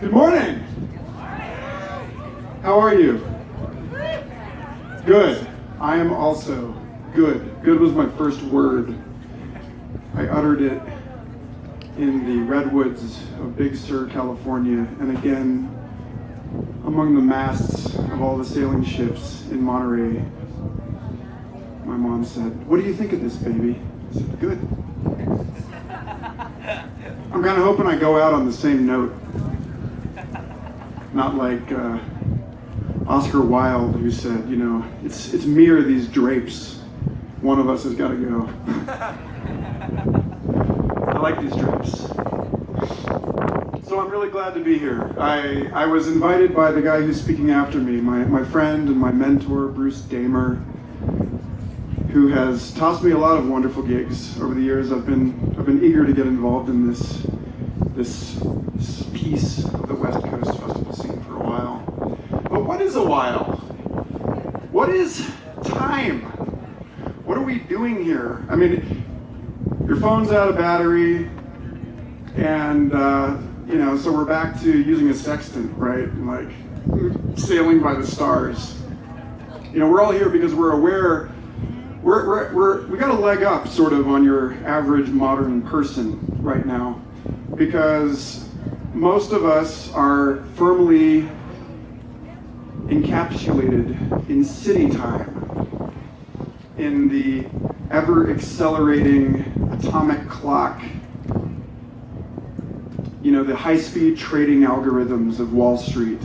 Good morning. How are you? Good. I am also good. Good was my first word. I uttered it in the redwoods of Big Sur, California, and again among the masts of all the sailing ships in Monterey. My mom said, "What do you think of this, baby?" I said, "Good." I'm kind of hoping I go out on the same note. Not like Oscar Wilde, who said, you know, it's me or these drapes. One of us has got to go. I like these drapes. So I'm really glad to be here. I was invited by the guy who's speaking after me, my friend and my mentor, Bruce Damer, who has tossed me a lot of wonderful gigs over the years. I've been eager to get involved in this piece of the West Coast festival scene for a while. But what is a while? What is time? What are we doing here? I mean, your phone's out of battery, and you know, so we're back to using a sextant, right? Like sailing by the stars. You know, we're all here because we're aware. We got a leg up, sort of, on your average modern person right now, because most of us are firmly encapsulated in city time, in the ever-accelerating atomic clock, you know, the high-speed trading algorithms of Wall Street.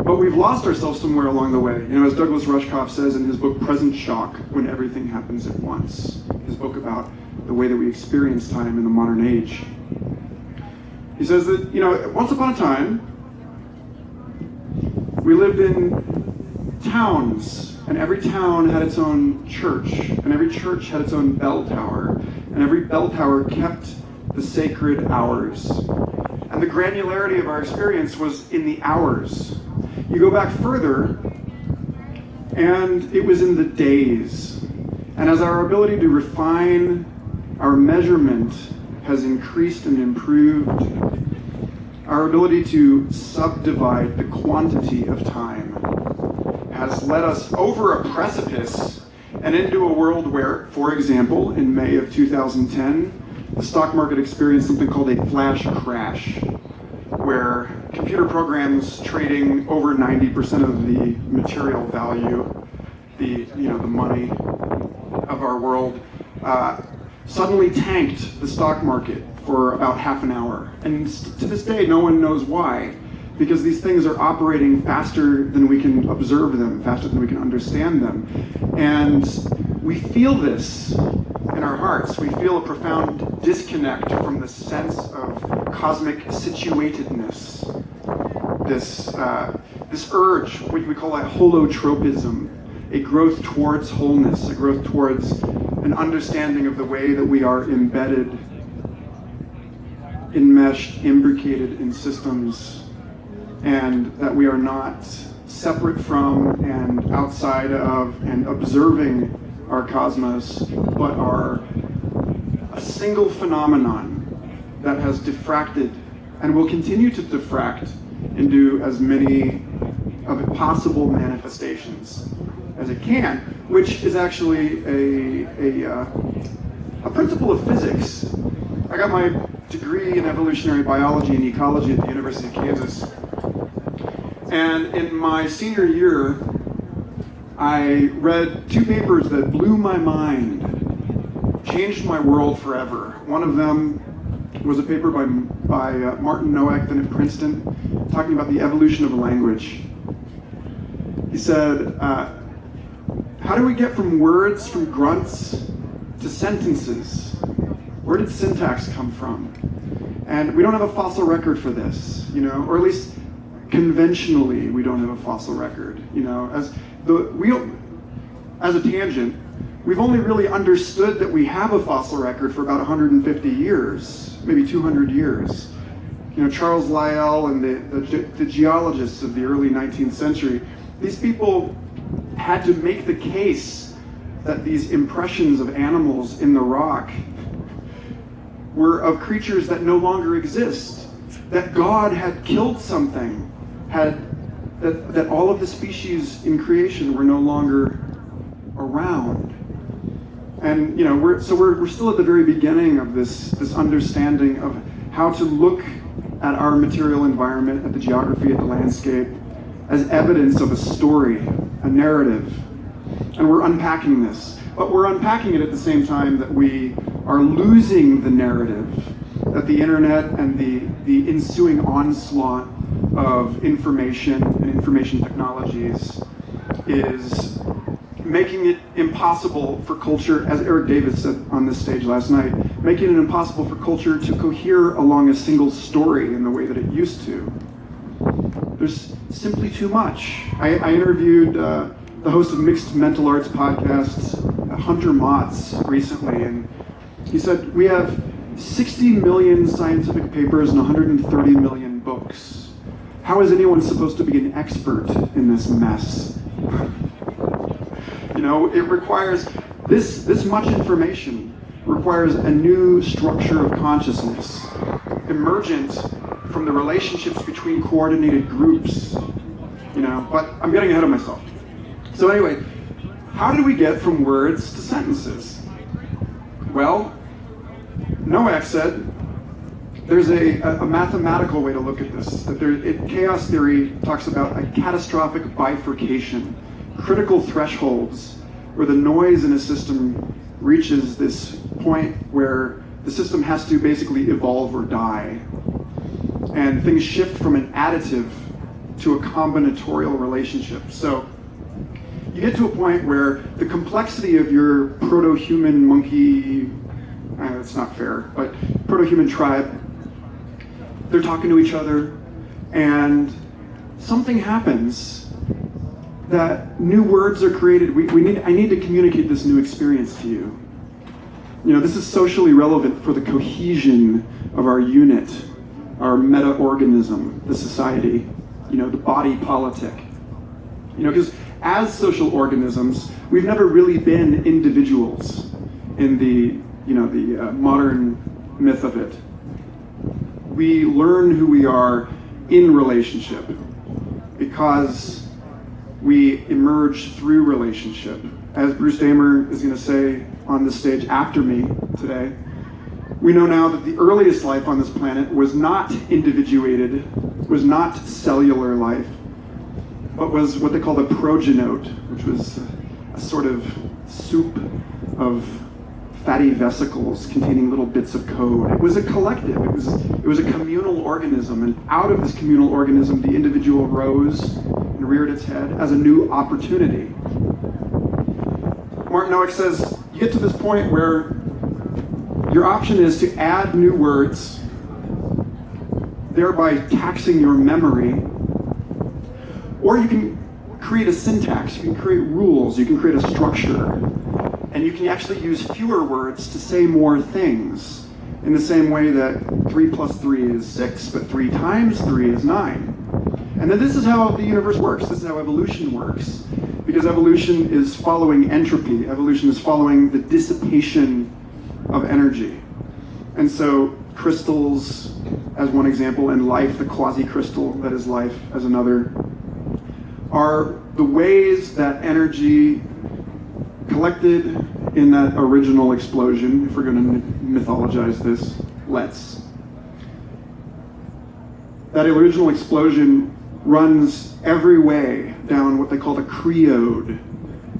But we've lost ourselves somewhere along the way. You know, as Douglas Rushkoff says in his book, Present Shock, When Everything Happens at Once, his book about the way that we experience time in the modern age. He says that, you know, once upon a time, we lived in towns, and every town had its own church, and every church had its own bell tower, and every bell tower kept the sacred hours. And the granularity of our experience was in the hours. You go back further, and it was in the days. And as our ability to refine our measurement has increased and improved, our ability to subdivide the quantity of time has led us over a precipice and into a world where, for example, in May of 2010, the stock market experienced something called a flash crash, where computer programs trading over 90% of the material value, the money of our world, suddenly tanked the stock market for about half an hour. And to this day, no one knows why, because these things are operating faster than we can observe them, faster than we can understand them. And we feel this in our hearts. We feel a profound disconnect from the sense of cosmic situatedness, this urge, what we call a holotropism, a growth towards wholeness, a growth towards an understanding of the way that we are embedded, enmeshed, imbricated in systems, and that we are not separate from and outside of and observing our cosmos, but are a single phenomenon that has diffracted and will continue to diffract into as many of its possible manifestations as it can, which is actually a principle of physics. I got my degree in evolutionary biology and ecology at the University of Kansas. And in my senior year, I read two papers that blew my mind, changed my world forever. One of them was a paper by Martin Nowak, then at Princeton, talking about the evolution of a language. He said, how do we get from words, from grunts, to sentences? Where did syntax come from? And we don't have a fossil record for this, you know, or at least conventionally we don't have a fossil record, you know. As a tangent, we've only really understood that we have a fossil record for about 150 years, maybe 200 years. Charles Lyell and the geologists of the early 19th century, these people had to make the case that these impressions of animals in the rock were of creatures that no longer exist, that God had killed something, that all of the species in creation were no longer around. And we're still at the very beginning of this understanding of how to look at our material environment, at the geography, at the landscape, as evidence of a story, a narrative. And we're unpacking this. But we're unpacking it at the same time that we are losing the narrative, that the internet and the ensuing onslaught of information and information technologies is making it impossible for culture, as Eric Davis said on this stage last night, making it impossible for culture to cohere along a single story in the way that it used to. There's simply too much. I interviewed the host of Mixed Mental Arts podcasts, Hunter Motz, recently, and he said, we have 60 million scientific papers and 130 million books. How is anyone supposed to be an expert in this mess? It requires, this much information requires a new structure of consciousness, emergent from the relationships between coordinated groups, but I'm getting ahead of myself. So anyway, how do we get from words to sentences? Well, Noack said there's a mathematical way to look at this. Chaos theory talks about a catastrophic bifurcation, critical thresholds, where the noise in a system reaches this point where the system has to basically evolve or die. And things shift from an additive to a combinatorial relationship. So you get to a point where the complexity of your proto-human monkey, it's not fair, but proto-human tribe, they're talking to each other, and something happens that new words are created. I need to communicate this new experience to you. This is socially relevant for the cohesion of our unit, our meta-organism, the society, the body politic. Because as social organisms, we've never really been individuals in the modern myth of it. We learn who we are in relationship because we emerge through relationship. As Bruce Damer is going to say on the stage after me today, we know now that the earliest life on this planet was not individuated, was not cellular life, but was what they call the progenote, which was a sort of soup of fatty vesicles containing little bits of code. It was a collective. It was a communal organism, and out of this communal organism, the individual rose and reared its head as a new opportunity. Martin Noack says, you get to this point where your option is to add new words, thereby taxing your memory, or you can create a syntax, you can create rules, you can create a structure, and you can actually use fewer words to say more things, in the same way that 3 plus 3 is 6, but 3 times 3 is 9. And then this is how the universe works, this is how evolution works, because evolution is following entropy, evolution is following the dissipation of energy. And so crystals, as one example, and life, the quasi-crystal that is life, as another, are the ways that energy collected in that original explosion, if we're going to mythologize this, that original explosion runs every way down what they call the creode,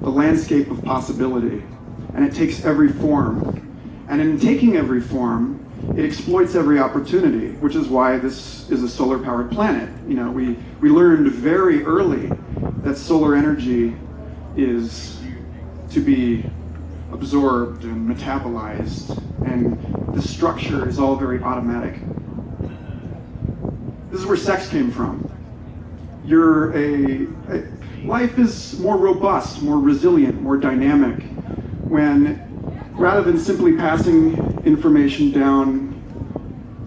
the landscape of possibility, and it takes every form. And in taking every form, it exploits every opportunity, which is why this is a solar-powered planet. We learned very early that solar energy is to be absorbed and metabolized, and the structure is all very automatic. This is where sex came from. Life is more robust, more resilient, more dynamic, when rather than simply passing information down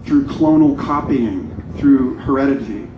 through clonal copying, through heredity.